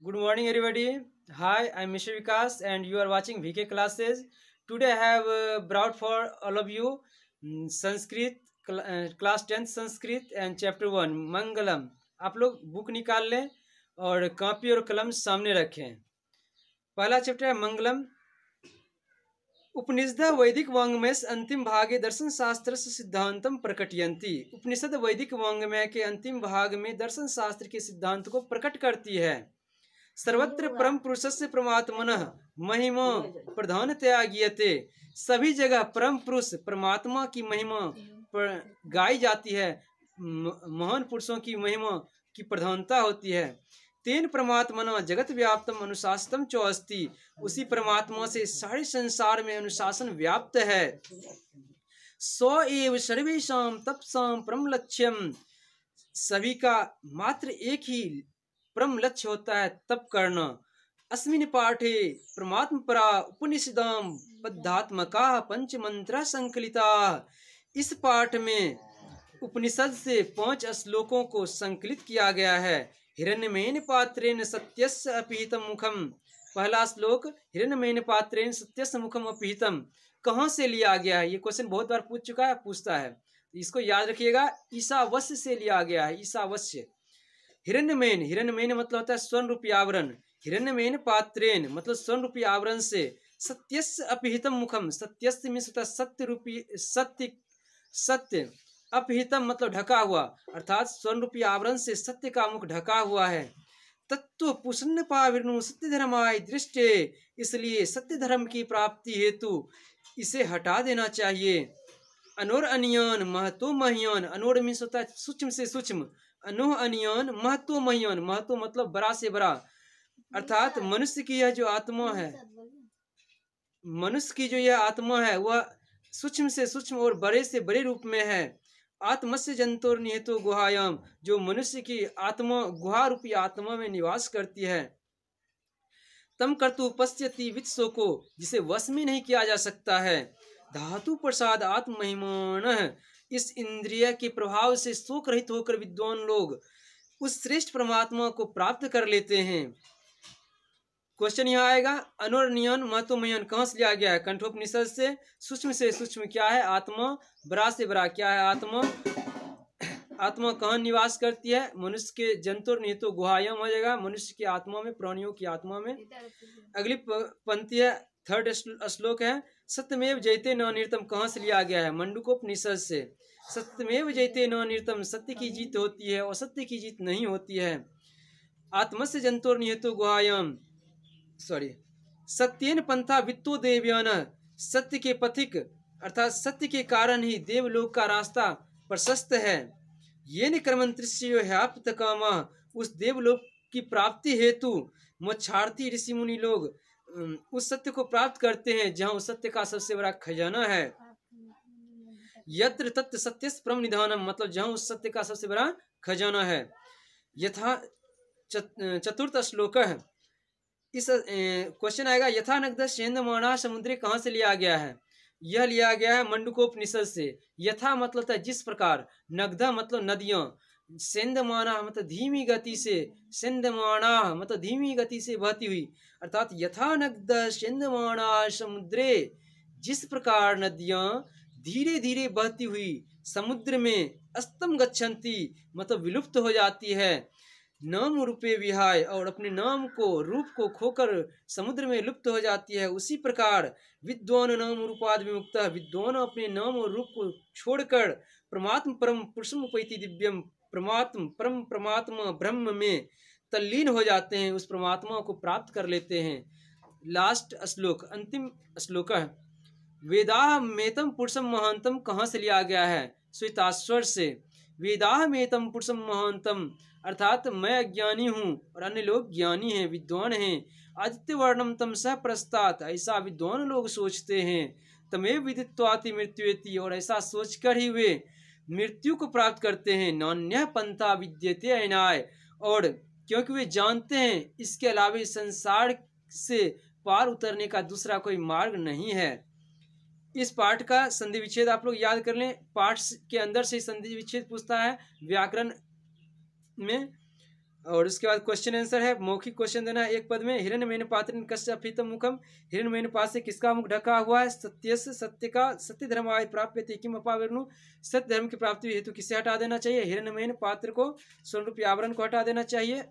Good morning, everybody. Hi, I'm Mr. Vikas, and you are watching VK classes. Today, I have brought for all of you Sanskrit class 10th Sanskrit and chapter 1 Mangalam. आप लोग book निकाल लें और copy और कलम सामने रखें। पहला चैप्टर है मंगलम। उपनिषद वैदिक वांग्मय अंतिम भागे दर्शन शास्त्र सिद्धांतम प्रकटयंती। उपनिषद वैदिक वांग्मय के अंतिम भाग में दर्शन शास्त्र के सिद्धांत को प्रकट करती है। सर्वत्र परम पुरुषस्य परमात्मनः महिमा प्रधानतया गीयते। सभी जगह परम पुरुष परमात्मा की महिमा गाई जाती है। महान पुरुषों की महिमा की प्रधानता होती है। तेन परमात्मना जगत व्याप्तम अनुशासितम च अस्ति। उसी परमात्मा से सारे संसार में अनुशासन व्याप्त है। सो एव सर्वेषां तपसां परम लक्ष्यम। सभी का मात्र एक ही परम लक्ष्य होता है, तप करना। अस्मिन् पाठे परमात्म परा उपनिषदां बद्धात्मका पंच मंत्र संकलिता। इस पाठ में उपनिषद से 5 श्लोकों को संकलित किया गया है। हिरण्यमेन पात्रेण सत्यस्य अपिहितम मुखम। पहला श्लोक हिरण्यमेन पात्रेण सत्यस्य मुखम अपिहितम कहाँ से लिया गया है? ये क्वेश्चन बहुत बार पूछ चुका है, पूछता है, इसको याद रखिएगा। ईशावस्य से लिया गया है। ईशावस्य। हिरण्यमेन, हिरण्यमेन मतलब होता है स्वर्ण रूपी आवरण। हिरण्यमेन पात्रेण मतलब स्वर्ण रूपी आवरण से सत्यस्य अपिहितम मुखम। सत्यस्य में होता है सत्य रूपी, सत्य। अपहितम मतलब ढका हुआ, अर्थात स्वर्ण रूपी आवरण से सत्य का मुख ढका हुआ है। तत्व पुष्ण पाविर्णु सत्य धर्माय दृष्टे। इसलिए सत्य धर्म की प्राप्ति हेतु इसे हटा देना चाहिए। अनोर अनियान महतो महियान। अनोर में होता है सूक्ष्म से सूक्ष्म। अनोह अनियान महतो महियान। महतो मतलब बड़ा से बड़ा, अर्थात मनुष्य की यह जो आत्मा है, मनुष्य की जो यह आत्मा है वह सूक्ष्म से सूक्ष्म और बड़े से बड़े रूप में है। आत्मस्य जंतुर निहितो गुहायाम। जो मनुष्य की आत्मा गुहा रूपी आत्मा में निवास करती है। तम कर्तु पश्यति वित्सो को, जिसे वश में नहीं किया जा सकता है। धातु प्रसाद आत्म महिमान। इस इंद्रिय के प्रभाव से शोक रहित होकर विद्वान लोग उस श्रेष्ठ परमात्मा को प्राप्त कर लेते हैं। क्वेश्चन यहाँ आएगा, अनुर्नियन महत्वमयन कहाँ से लिया गया है? कंठोपनिषद से। सूक्ष्म से सूक्ष्म क्या है? आत्मा। बड़ा से बड़ा क्या है? आत्मा। आत्मा कहाँ निवास करती है? मनुष्य के जंतुर निहितो गुहायाम हो जाएगा, मनुष्य की आत्मा में, प्राणियों की आत्मा में। अगली पंक्ति है, थर्ड श्लोक है, सत्यमेव जयते न निरतम कहाँ से लिया गया है? मंडूकोपनिषद से। सत्यमेव जयते न निरतम, सत्य की जीत होती है और सत्य की जीत नहीं होती है। आत्मस्य जंतुर निहितो गुहायाम, सॉरी, सत्येन पंथा वित्तो देवयान। सत्य के पथिक अर्थात सत्य के कारण ही देवलोक का रास्ता प्रशस्त है। ये न कर्मंत्रिष्यो ह्याप्त कामा। उस देवलोक की प्राप्ति हेतु मोक्षार्थी ऋषि मुनि लोग उस सत्य को प्राप्त करते हैं जहाँ उस सत्य का सबसे बड़ा खजाना है। यत्र तत् सत्यस्य परम निधानम मतलब जहाँ उस सत्य का सबसे बड़ा खजाना है। यथा चतुर्थ श्लोक है। इस क्वेश्चन आएगा, यथा नग्ध सेंदमाना समुद्री कहाँ से लिया गया है? यह लिया गया है मंडूकोपनिषद से। यथा मतलब था जिस प्रकार, नग्धा मतलब नदियां, सेंदमाना मतलब धीमी गति से, सेंदमाना मतलब धीमी गति से बहती हुई, अर्थात यथा नग्ध सेंदमाना समुद्रे, जिस प्रकार नदियां धीरे धीरे बहती हुई समुद्र में अस्तम गच्छन्ति मतलब विलुप्त हो जाती है। नाम रूपे विहाय और अपने नाम को, रूप को खोकर समुद्र में लुप्त हो जाती है, उसी प्रकार विद्वान नाम रूपाद विमुक्त। विद्वान अपने नाम और रूप को छोड़कर परमात्म परम पुरुषम उपैति दिव्यम, परमात्म परम परमात्मा ब्रह्म में तल्लीन हो जाते हैं, उस परमात्मा को प्राप्त कर लेते हैं। लास्ट श्लोक, अंतिम श्लोक है, वेदाह मेतम पुरुषम महांतम कहाँ से लिया गया है? श्वेताश्वर से। वेदाह मेतम पुरुषम महांतम अर्थात मैं अज्ञानी हूँ और अन्य लोग ज्ञानी हैं, विद्वान हैं। आदित्य वर्णम तम सह प्रस्तात, ऐसा विद्वान लोग सोचते हैं। तमेव विदित्वाति मृत्युएति, और ऐसा सोचकर ही वे मृत्यु को प्राप्त करते हैं। नान्य पंथा विद्यते अनाय, और क्योंकि वे जानते हैं इसके अलावा संसार से पार उतरने का दूसरा कोई मार्ग नहीं है। इस पाठ का संधि विच्छेद आप लोग याद कर लें। पाठ के अंदर से संधि विच्छेद पूछता है व्याकरण में। और उसके बाद क्वेश्चन आंसर है, मौखिक क्वेश्चन देना है एक पद में। हिरण्मयेन पात्रेण कस्य अपहृतं मुखम, हिरण्मयेन पात्र से किसका मुख ढका हुआ है? सत्यस्य, सत्य का। सत्य धर्माय प्राप्यते किम अपावरणु, सत्य धर्म की प्राप्ति हेतु किसे हटा देना चाहिए? हिरण्मयेन पात्र को, स्वर्ण रूपी आवरण को हटा देना चाहिए।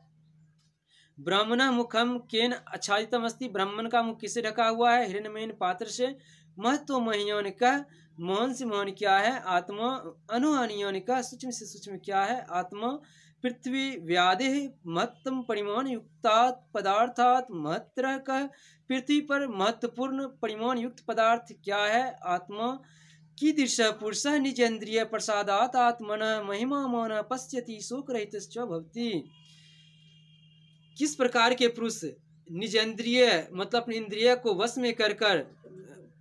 ब्राह्मण मुखम केन आच्छादितम अस्ति, ब्राह्मण का मुख किसे ढका हुआ है? हिरण्मयेन पात्र से। महत्व मह्योन का, मोहन से मोहन क्या है? आत्मा। अनुहनियोन का, सूक्ष्म से सूक्ष्म क्या है? आत्मा। पृथ्वी व्याधि महत्तम परिमाण युक्तात् पदार्थात महत्र का, पृथ्वी पर महत्वपूर्ण परिमाण युक्त पदार्थ क्या है? आत्मा। कीदृश पुरुष निजेन्द्रिय प्रसादात आत्मन महिमा मौन पश्यति शोक रहित भवति, किस प्रकार के पुरुष निजेंद्रिय मतलब अपनी इंद्रिय को वश में कर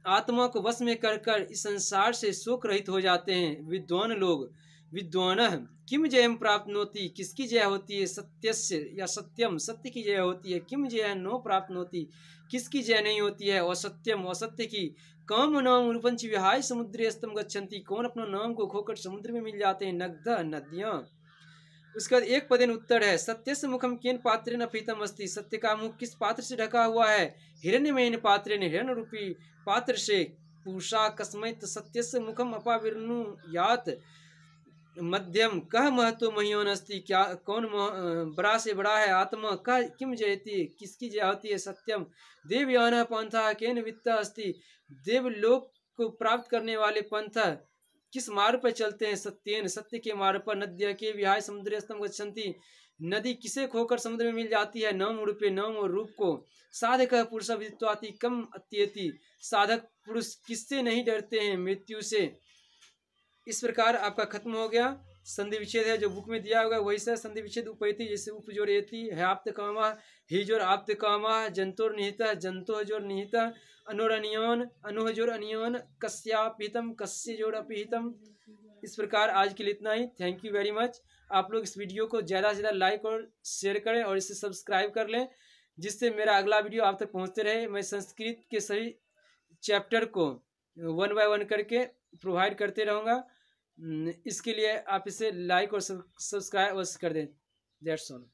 आत्मा को वश में कर इस संसार से शोक रहित हो जाते हैं। विद्वान लोग, विद्वान किम जयम प्राप्नोति, किसकी जय होती है? सत्यस्य या सत्यम, सत्य की जय होती है। किम जय नो प्राप्नोति, किसकी जय नहीं होती है? असत्यम, असत्य की। काम नाम रूपंच विहाय समुद्रे स्तम गच्छन्ति, कौन अपना नाम को खोकर समुद्र में मिल जाते हैं? नग्ध, नदियां। उसके बाद एक पदेन उत्तर है, सत्यस्य मुखम केन पात्रेण अपहृतम अस्ति, सत्य का मुख किस पात्र से ढका हुआ है? हिरण्मयेन पात्रेण, हिरण्य रूपी पात्र से। पूषा कस्मैत सत्यस्य मुखम अपाविर्नुयात्, मध्यम कह महत्व मह्योन अस्ति, क्या कौन बड़ा से बड़ा है? आत्मा। कह किम जयति, किसकी जय होती है? सत्यम। देवयान पंथा केन वित्त अस्ति, देवलोक को प्राप्त करने वाले पंथ किस मार्ग पर चलते हैं? सत्येन, सत्य के मार्ग पर। नद्य के विहाय समुद्र स्तम गच्छन्ति, नदी किसे खोकर समुद्र में मिल जाती है? नाम रूपे, नाम और रूप को। साधक पुरुष विदित्वाति कम अत्येति, साधक पुरुष किससे नहीं डरते हैं? मृत्यु से। इस प्रकार आपका खत्म हो गया। संधि विच्छेद है जो बुक में दिया होगा वही से संधि विच्छेद उपैति, जैसे उपजोर एति है आप्त कामा, ही जोर आप्त कामा, जंतोर निहित, जंतो जोर निहित, अनुर अनियन, अनुह जोर अनियन, कस्यापिहितम, कस्य जोर अपिहितम। इस प्रकार आज के लिए इतना ही। Thank you very much. आप लोग इस वीडियो को ज़्यादा से ज़्यादा लाइक और शेयर करें और इसे सब्सक्राइब कर लें, जिससे मेरा अगला वीडियो आप तक पहुँचते रहे। मैं संस्कृत के सभी चैप्टर को 1 बाय 1 करके प्रोवाइड करते रहूँगा। इसके लिए आप इसे लाइक और सब्सक्राइब अवश्य कर दें। That's all.